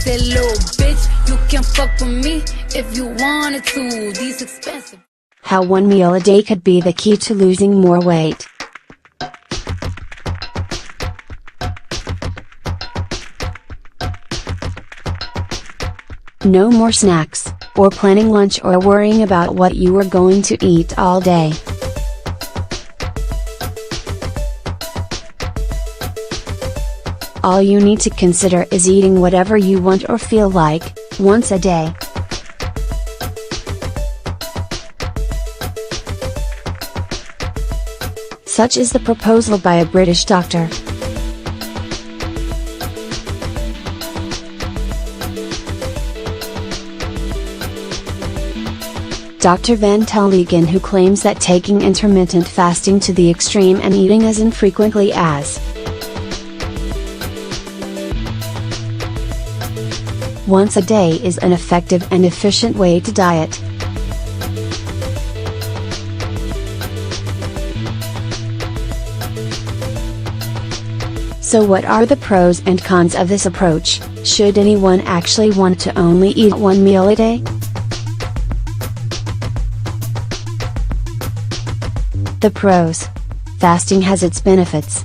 That little bitch, you can fuck with me if you wanted to. These expensive. How one meal a day could be the key to losing more weight. No more snacks, or planning lunch or worrying about what you are going to eat all day. All you need to consider is eating whatever you want or feel like, once a day. Such is the proposal by a British doctor. Dr. Van Telegen, who claims that taking intermittent fasting to the extreme and eating as infrequently as once a day is an effective and efficient way to diet. So what are the pros and cons of this approach? Should anyone actually want to only eat one meal a day? The pros. Fasting has its benefits.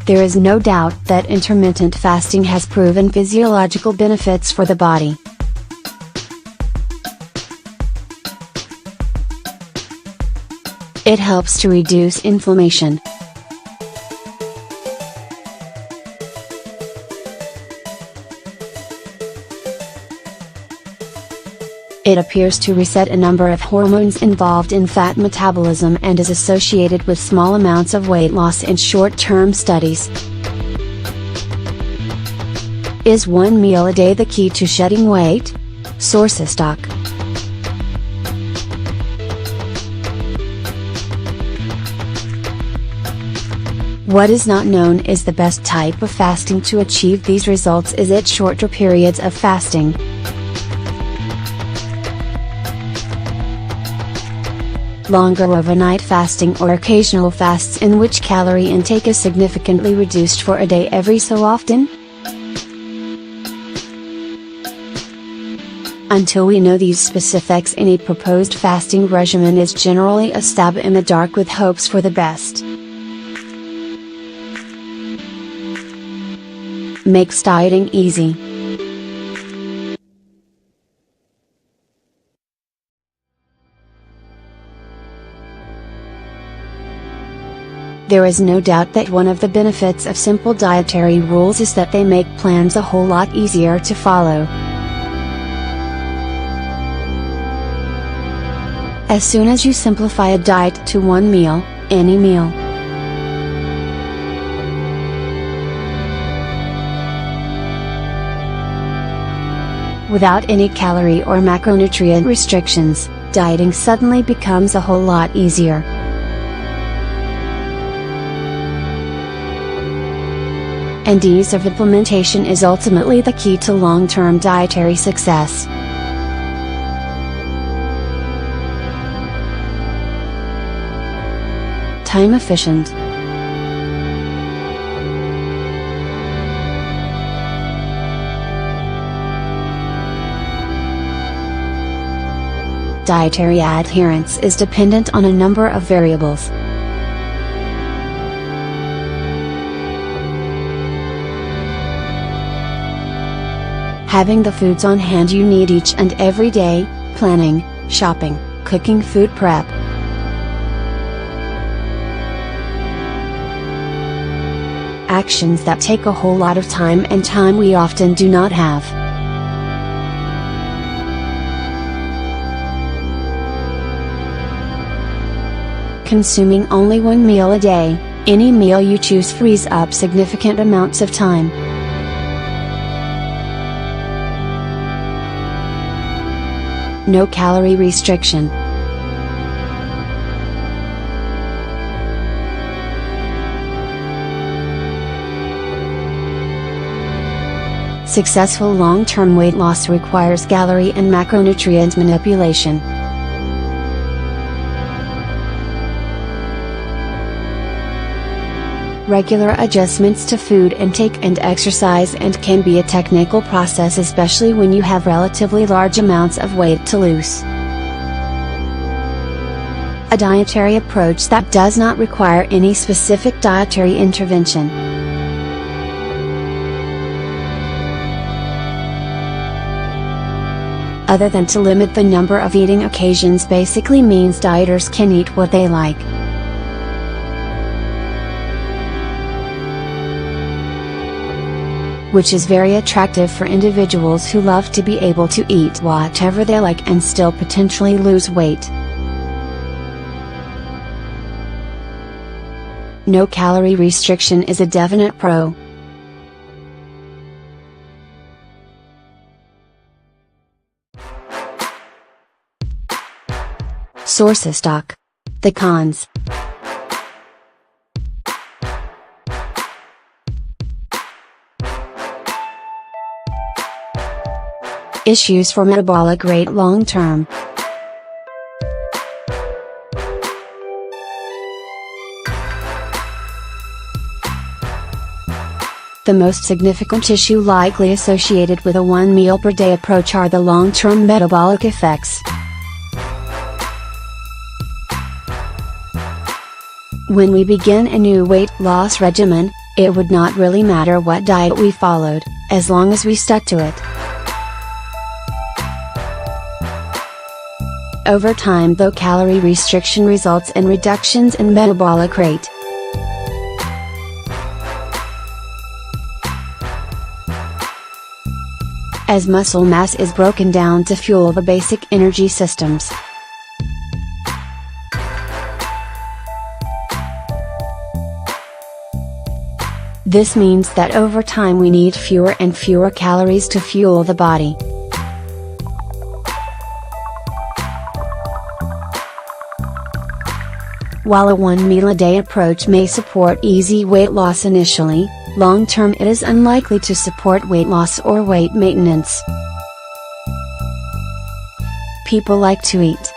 There is no doubt that intermittent fasting has proven physiological benefits for the body. It helps to reduce inflammation. It appears to reset a number of hormones involved in fat metabolism and is associated with small amounts of weight loss in short-term studies. Is one meal a day the key to shedding weight? Sources Doc. What is not known is the best type of fasting to achieve these results. Is it shorter periods of fasting? Longer overnight fasting, or occasional fasts in which calorie intake is significantly reduced for a day every so often? Until we know these specifics, any proposed fasting regimen is generally a stab in the dark with hopes for the best. Makes dieting easy. There is no doubt that one of the benefits of simple dietary rules is that they make plans a whole lot easier to follow. As soon as you simplify a diet to one meal, any meal, without any calorie or macronutrient restrictions, dieting suddenly becomes a whole lot easier. And ease of implementation is ultimately the key to long-term dietary success. Time efficient. Dietary adherence is dependent on a number of variables. Having the foods on hand you need each and every day, planning, shopping, cooking, food prep. Actions that take a whole lot of time, and time we often do not have. Consuming only one meal a day, any meal you choose frees up significant amounts of time. No calorie restriction. Successful long-term weight loss requires calorie and macronutrient manipulation. regular adjustments to food intake and exercise, and can be a technical process, especially when you have relatively large amounts of weight to lose. A dietary approach that does not require any specific dietary intervention. Other than to limit the number of eating occasions basically means dieters can eat what they like. Which is very attractive for individuals who love to be able to eat whatever they like and still potentially lose weight. No calorie restriction is a definite pro. Sources Doc. The cons. Issues for metabolic rate long term. The most significant issue likely associated with a one meal per day approach are the long-term metabolic effects. When we begin a new weight loss regimen, it would not really matter what diet we followed, as long as we stuck to it. Over time, though, calorie restriction results in reductions in metabolic rate. As muscle mass is broken down to fuel the basic energy systems. This means that over time we need fewer and fewer calories to fuel the body. While a one meal a day approach may support easy weight loss initially, long term it is unlikely to support weight loss or weight maintenance. People like to eat.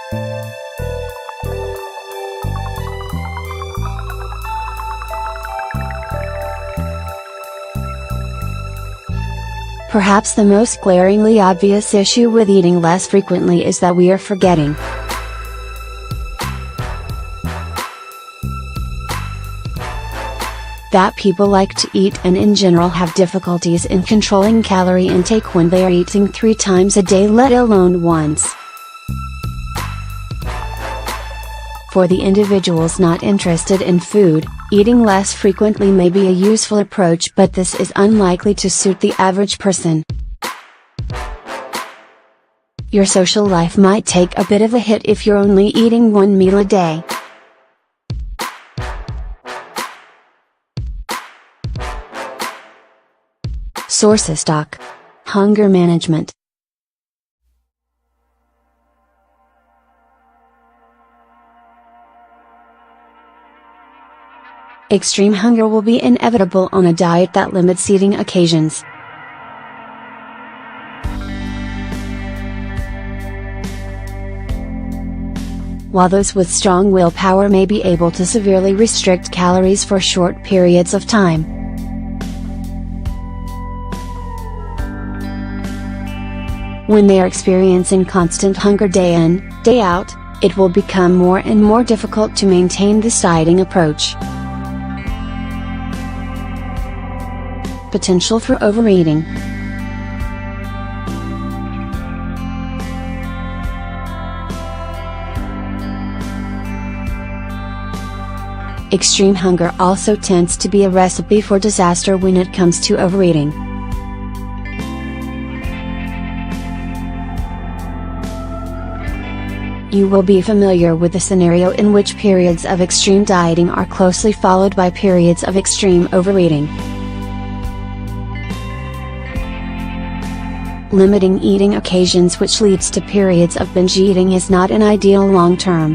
Perhaps the most glaringly obvious issue with eating less frequently is that we are forgetting that people like to eat and in general have difficulties in controlling calorie intake when they are eating 3 times a day, let alone once. For the individuals not interested in food, eating less frequently may be a useful approach, but this is unlikely to suit the average person. Your social life might take a bit of a hit if you're only eating one meal a day. Sources Doc. Hunger management. Extreme hunger will be inevitable on a diet that limits eating occasions. While those with strong willpower may be able to severely restrict calories for short periods of time, when they are experiencing constant hunger day in, day out, it will become more and more difficult to maintain this dieting approach. Potential for overeating. Extreme hunger also tends to be a recipe for disaster when it comes to overeating. You will be familiar with the scenario in which periods of extreme dieting are closely followed by periods of extreme overeating. Limiting eating occasions, which leads to periods of binge eating, is not an ideal long term.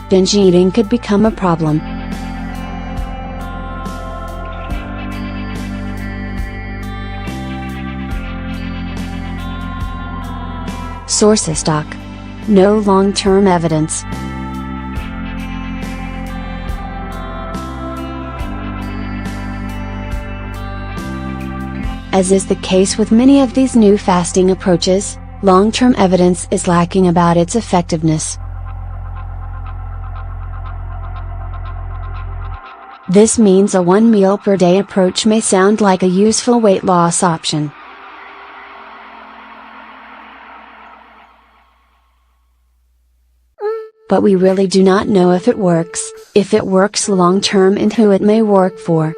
Binge eating could become a problem. Sources Doc. no long-term evidence. As is the case with many of these new fasting approaches, long-term evidence is lacking about its effectiveness. This means a one meal per day approach may sound like a useful weight loss option. But we really do not know if it works long-term, and who it may work for.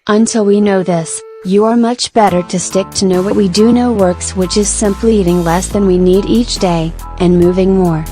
Until we know this, you are much better to stick to know what we do know works, which is simply eating less than we need each day, and moving more.